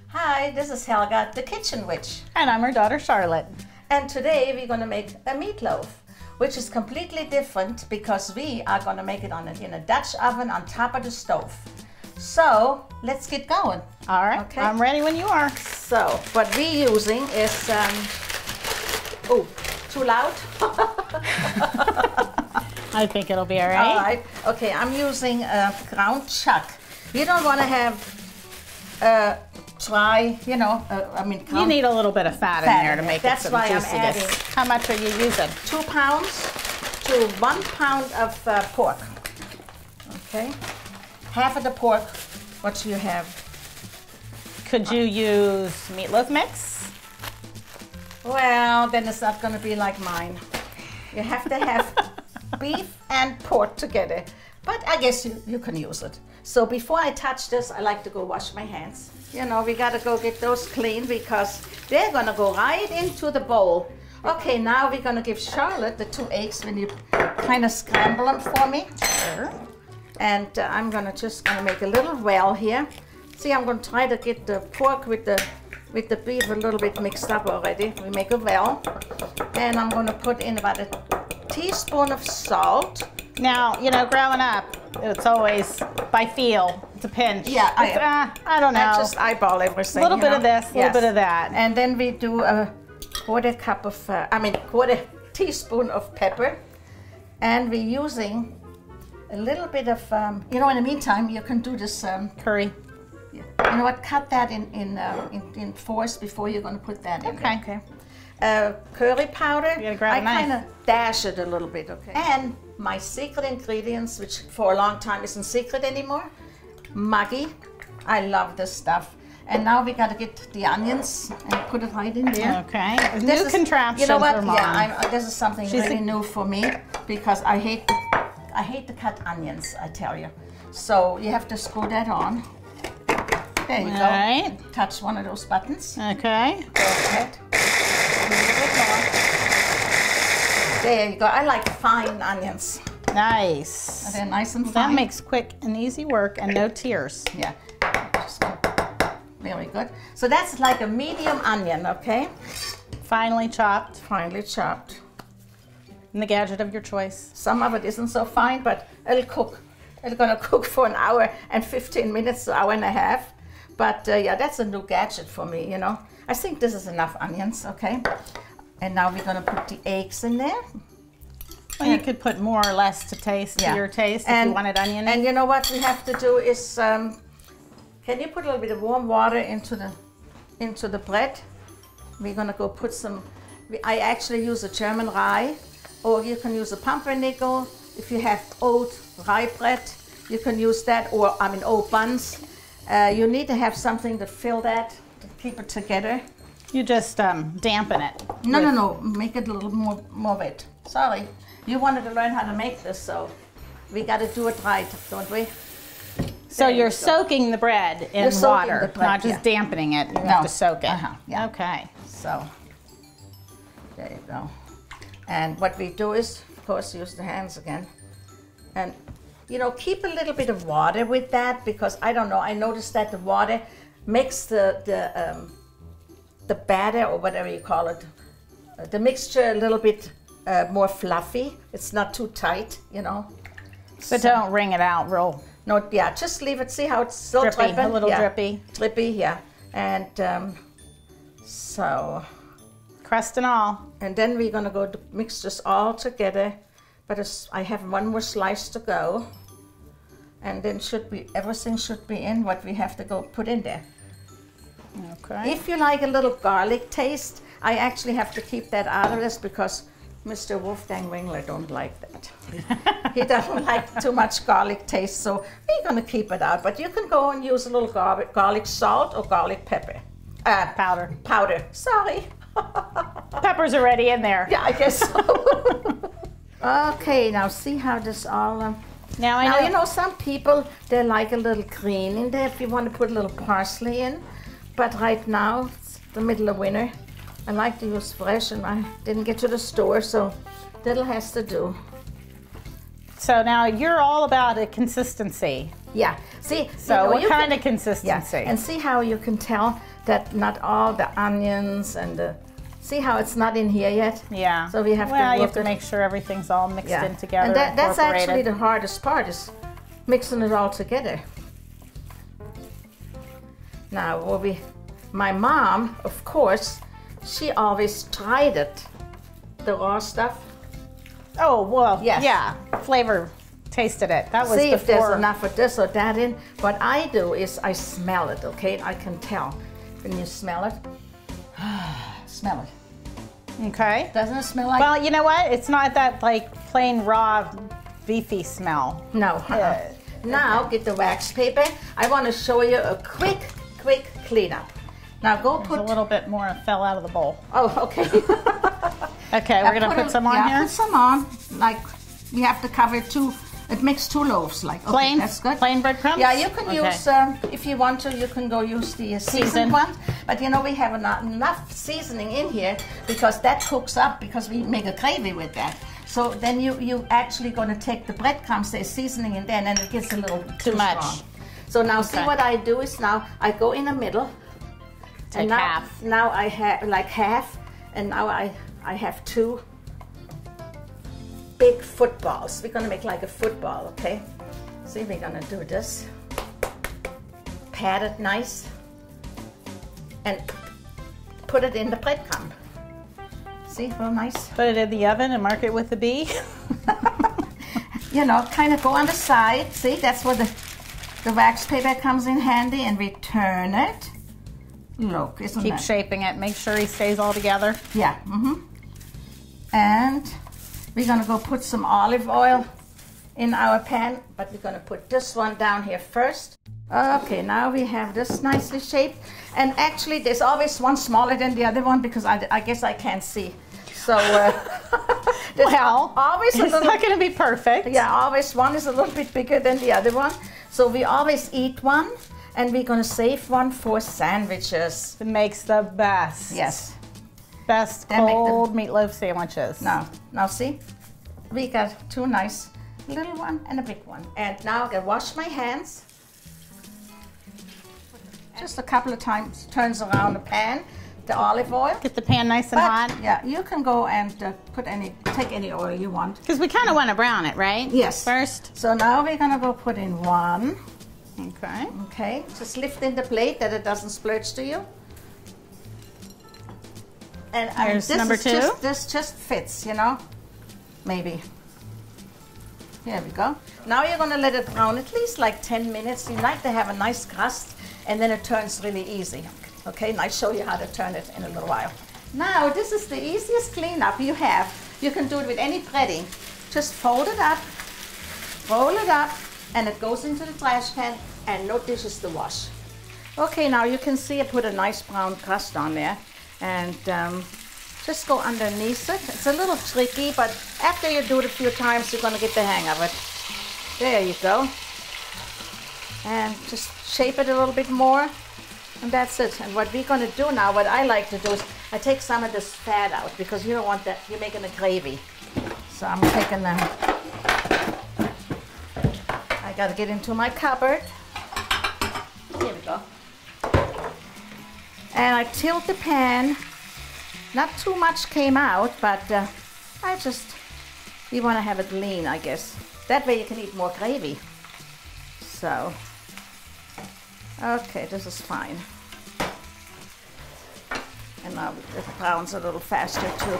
Hi, this is Helga, the Kitchen Witch. And I'm her daughter, Charlotte. And today we're going to make a meatloaf, which is completely different because we are going to make it in a Dutch oven on top of the stove. So let's get going. All right, okay. I'm ready when you are. So what we're using is, oh, too loud? I think it'll be all right. All right. Okay, I'm using ground chuck. You don't want to have dry, you know, you need a little bit of fat in there to make it some juiciness. That's why I'm adding. How much are you using? 2 pounds to 1 pound of pork. Okay. Half of the pork, what do you have? Could you use meatloaf mix? Well, then it's not going to be like mine. You have to have beef and pork together. But I guess you can use it. So before I touch this, I like to go wash my hands. You know, we got to go get those clean because they're going to go right into the bowl. Okay, now we're going to give Charlotte the 2 eggs when you kind of scramble them for me. Sure. And I'm just gonna make a little well here. See, I'm gonna try to get the pork with the beef a little bit mixed up already. We make a well, and I'm gonna put in about a teaspoon of salt. Now, you know, growing up, it's always by feel. It's a pinch. Yeah, I don't know. I just eyeball everything. A little bit of this, a little bit of that, and then we do a quarter teaspoon of pepper, and we're using a little bit of, you know, in the meantime, you can do this curry. You know what? Cut that in fours before you're going to put that in. Okay. Curry powder. You gotta grab a knife. I kind of dash it a little bit. Okay. And my secret ingredients, which for a long time isn't secret anymore, Maggi. I love this stuff. And now we got to get the onions and put it right in there. Okay. New contraption. You know what? For Mom. Yeah, this is something really new for me because I hate to cut onions, I tell you. So you have to screw that on. There you go. Right. Touch one of those buttons. Okay. Go ahead. A little bit more. There you go. I like fine onions. Nice. Are they nice and fine? That makes quick and easy work and no tears. Yeah. Very good. So that's like a medium onion, okay? Finely chopped. Finely chopped. And the gadget of your choice. Some of it isn't so fine, but it'll cook. It's gonna cook for an hour and 15 minutes, an hour and a half. But yeah, that's a new gadget for me, you know. I think this is enough onions, okay? And now we're gonna put the eggs in there. Well, you could put more or less to taste, to your taste, if you wanted onion. And you know what we have to do is, can you put a little bit of warm water into the bread? We're gonna go put some, I actually use a German rye, or you can use a pumpernickel. If you have oat rye bread, you can use that, or oat buns. You need to have something to fill that, to keep it together. You just dampen it. No, make it a little more wet. Sorry, you wanted to learn how to make this, so we got to do it right, don't we? So you're soaking the bread in water, not just dampening it. You have to soak it. Yeah. Okay. So there you go. And what we do is, of course, use the hands again. And, you know, keep a little bit of water with that because, I don't know, I noticed that the water makes the batter, or whatever you call it, the mixture a little bit more fluffy. It's not too tight, you know. But don't wring it out real. No, yeah, just leave it. See how it's still drippy, dripping? a little drippy. Drippy, yeah. And so... Crust and all. And then we're gonna go to mix this all together. But I have one more slice to go. And then everything should be in what we have to go put in there. Okay. If you like a little garlic taste, I actually have to keep that out of this because Mr. Wolfgang Wengler don't like that. He doesn't like too much garlic taste, so we're gonna keep it out. But you can go and use a little garlic salt or garlic pepper. Powder. Powder, sorry. Pepper's already in there. Yeah, I guess so. Okay, now see how this all... Now, you know, some people, they like a little green in there if you want to put a little parsley in. But right now, it's the middle of winter. I like to use fresh, and I didn't get to the store, so that has to do. So now you're all about a consistency. Yeah. See. So what kind of consistency? Yeah. And see how you can tell that not all the onions and the. See how it's not in here yet? Yeah. So we have you have to make sure everything's all mixed in together. And that's actually the hardest part, is mixing it all together. Now, my mom, of course, she always tried it, the raw stuff. Oh, well, yes. Yeah, flavor, tasted it. That was See if there's enough of this or that in. What I do is I smell it, okay? I can tell. When you smell it, smell it. Okay. Doesn't it smell like... Well, you know what? It's not that like plain raw beefy smell. No. Now get the wax paper. I want to show you a quick cleanup. Now go put... a little bit more fell out of the bowl. Oh, okay. Okay, we're going to put some on here? Put some on. Like, we have to cover it makes 2 loaves. Like, okay, plain? That's good. Plain breadcrumbs? Yeah, you can use, if you want to, you can go use the seasoned ones. But you know, we have enough seasoning in here because that cooks up, because we make a gravy with that. So then you actually going to take the breadcrumbs, there's seasoning in there, and then it gets a little too much. Strong. So now see what I do is now I go in the middle. Take half. Now I have like half, and now I have 2 big footballs. We're gonna make like a football, okay? See, we're gonna do this. Pat it nice. And put it in the breadcrumb. See, real nice. Put it in the oven and mark it with the B. You know, kind of go on the side. See, that's where the wax paper comes in handy, and we turn it. Look, isn't Keep shaping it. Make sure he stays all together. Yeah. And we're gonna go put some olive oil in our pan, but we're gonna put this one down here first. Okay, now we have this nicely shaped, and actually there's always one smaller than the other one because I guess I can't see. So well, always it's not going to be perfect. Yeah, always one is a little bit bigger than the other one. So we always eat one, and we're going to save one for sandwiches. It makes the best. Yes. Best cold meatloaf sandwiches. Now see, we got 2 nice little one and a big one. And now I'm going to wash my hands. Just a couple of times, turns around the pan, the olive oil. Get the pan nice and hot. Yeah, you can go and take any oil you want. Because we kind of want to brown it, right? Yes. First. So now we're gonna go put in 1. Okay. Okay, just lift in the plate that it doesn't splurge to you. And here's number 2. This just fits, you know, maybe. Here we go. Now you're gonna let it brown at least like 10 minutes. You like to have a nice crust, and then it turns really easy. Okay, and I'll show you how to turn it in a little while. Now, this is the easiest cleanup you have. You can do it with any breading. Just fold it up, roll it up, and it goes into the trash can, and no dishes to wash. Okay, now you can see I put a nice brown crust on there, and just go underneath it. It's a little tricky, but after you do it a few times, you're gonna get the hang of it. There you go. And just shape it a little bit more, and that's it. And what we're going to do now, what I like to do is I take some of this fat out, because you don't want that, you're making a gravy. So I'm taking them. I got to get into my cupboard. Here we go. And I tilt the pan. Not too much came out, but we want to have it lean, I guess. That way you can eat more gravy. So. Okay, this is fine. And now it browns a little faster too.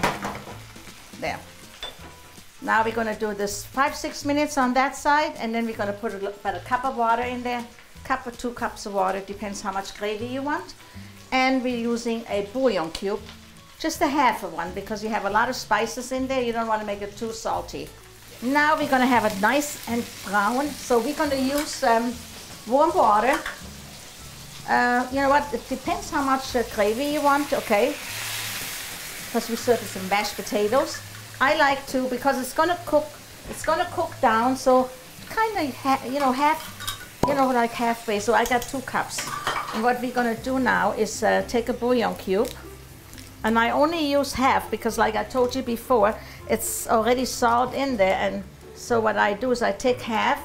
There. Now we're going to do this 5-6 minutes on that side, and then we're going to put about a cup of water in there. Cup or 2 cups of water, depends how much gravy you want. And we're using a bouillon cube, just a half of one, because you have a lot of spices in there. You don't want to make it too salty. Now we're going to have it nice and brown. So we're going to use warm water. You know what, it depends how much gravy you want, okay? Because we serve some mashed potatoes. I like to, because it's gonna cook down, so kind of, like halfway. So I got 2 cups. And what we're gonna do now is take a bouillon cube. And I only use half, because like I told you before, it's already salt in there, and So what I do is I take half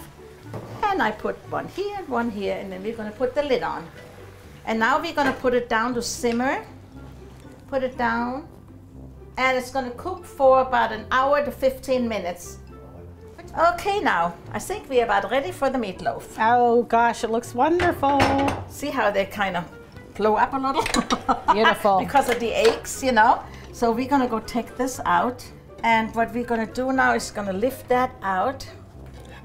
and I put one here and one here, and then we're going to put the lid on. And now we're going to put it down to simmer. Put it down, and it's going to cook for about an hour to 15 minutes. Okay, now I think we're about ready for the meatloaf. Oh gosh, it looks wonderful. See how they kind of blow up a little? Beautiful. Because of the eggs, you know. So we're going to go take this out, and what we're going to do now is going to lift that out.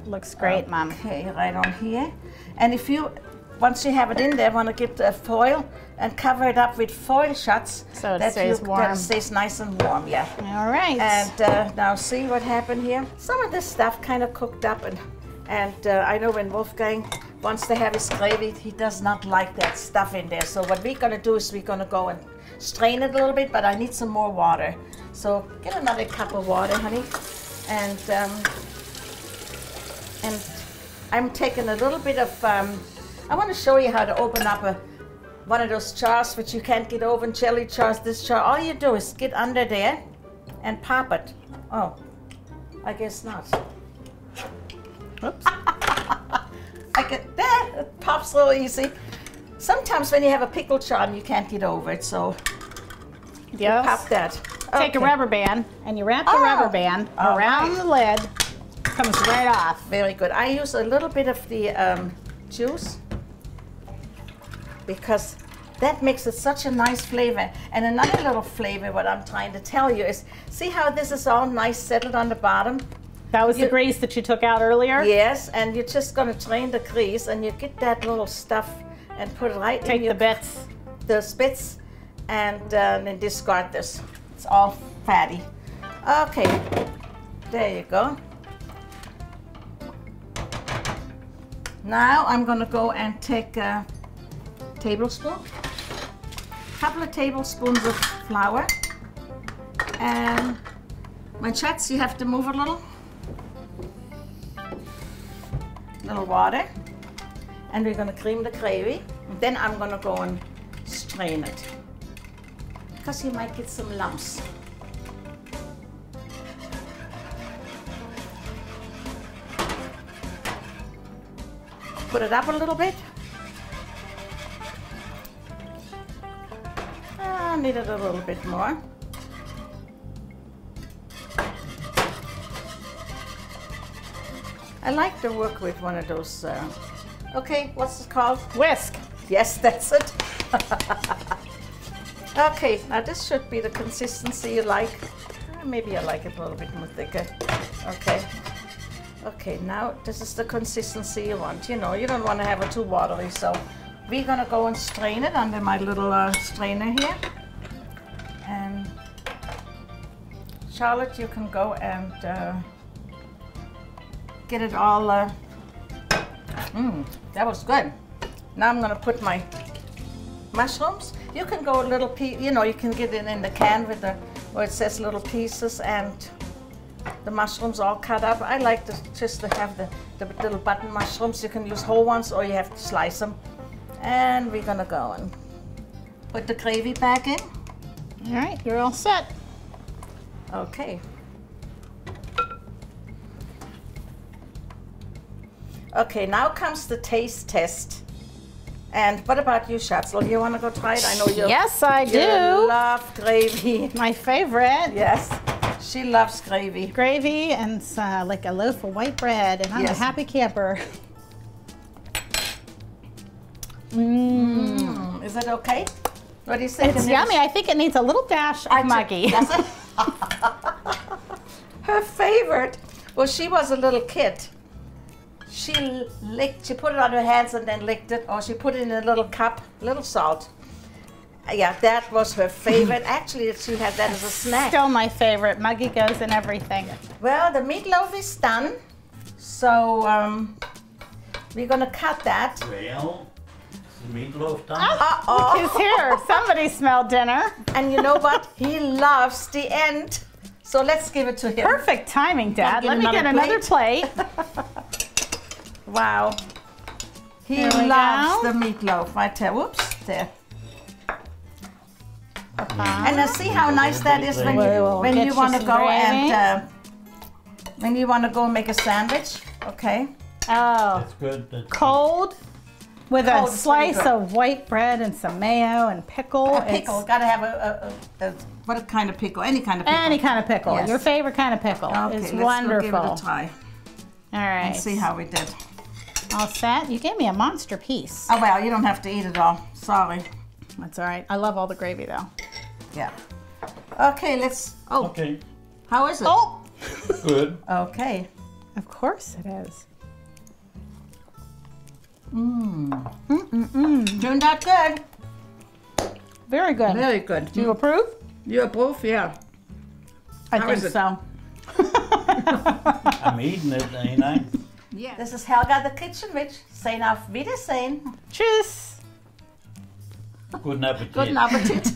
Looks great, Mom. Okay, right on here. And if you, once you have it in there, want to get the foil and cover it up with foil shuts. So it stays warm. That it stays nice and warm, yeah. All right. And now see what happened here? Some of this stuff kind of cooked up, and I know when Wolfgang wants to have his gravy, he does not like that stuff in there. So what we're going to do is we're going to go and strain it a little bit, but I need some more water. So get another cup of water, honey. And I'm taking a little bit of, I want to show you how to open up one of those jars which you can't get open, jelly jars, this jar. All you do is get under there and pop it. Oh, I guess not. Oops. I get there, it pops real easy. Sometimes when you have a pickle jar and you can't get over it, so yes. Pop that. Take a rubber band and you wrap the rubber band around the lid. Comes right off. Very good. I use a little bit of the juice because that makes it such a nice flavor. And another little flavor, what I'm trying to tell you is, see how this is all nice settled on the bottom? That was the grease that you took out earlier? Yes, and you're just going to drain the grease, and you get that little stuff and put it right in your... Take the bits. The spits, and then discard this. It's all fatty. Okay, there you go. Now I'm going to go and take a tablespoon, a couple of tablespoons of flour, and my chats, you have to move a little water, and we're going to cream the gravy. And then I'm going to go and strain it because you might get some lumps. Put it up a little bit. I need it a little bit more. I like to work with one of those, okay, what's it called? Whisk. Yes, that's it. Okay, now this should be the consistency you like. Maybe I like it a little bit more thicker. Okay. Okay, now this is the consistency you want. You know, you don't want to have it too watery, so we're gonna go and strain it under my little strainer here. And Charlotte, you can go and get it all, that was good. Now I'm gonna put my mushrooms. You can go a little piece, you know, you can get it in the can with the, where it says little pieces and the mushrooms all cut up. I like just to have the little button mushrooms. You can use whole ones or you have to slice them. And we're gonna go and put the gravy back in. All right, you're all set. Okay. Okay, now comes the taste test. And what about you, Schatzel? You want to go try it? I know you. Yes, I do. You love gravy. My favorite. Yes, she loves gravy. Gravy and like a loaf of white bread, and I'm a happy camper. Is it okay? What do you think? It's yummy. I think it needs a little dash of Muggy. Does it? Her favorite. Well, she was a little kid. She put it on her hands and then licked it, or she put it in a little cup, little salt. Yeah, that was her favorite. Actually, she had that as a snack. Still my favorite. Muggy goes in everything. Well, the meatloaf is done, so we're gonna cut that. Well, is the meatloaf done? Uh-oh. He's here. Somebody smelled dinner. And you know what? He loves the end. So let's give it to him. Perfect timing, Dad. Let me get another plate. Wow. He loves the meatloaf. I tell you. Whoops, there. And now see how nice that is when you want to go and Then you want to go and make a sandwich, okay? Oh, That's good. That's cold with Cold a is slice pretty good. of white bread and some mayo and pickle. A pickle, gotta have a what kind of pickle? Any kind of pickle. Any kind of pickle. Yes. Your favorite kind of pickle. Okay, It's let's wonderful. go give it a try All right. and see how we did. All set? You gave me a monster piece. Oh well, you don't have to eat it all. Sorry. That's all right. I love all the gravy though. Yeah. Okay, let's. Oh, okay. how is it? Oh! Good. Okay. Of course it is. Turned out good. Very good. Very good. Do you approve? You approve? Yeah. I How think is it? so. I'm eating it, ain't I? Yeah. This is Helga the Kitchen Witch. Saying auf Wiedersehen. Tschüss. Guten Appetit. Guten Appetit.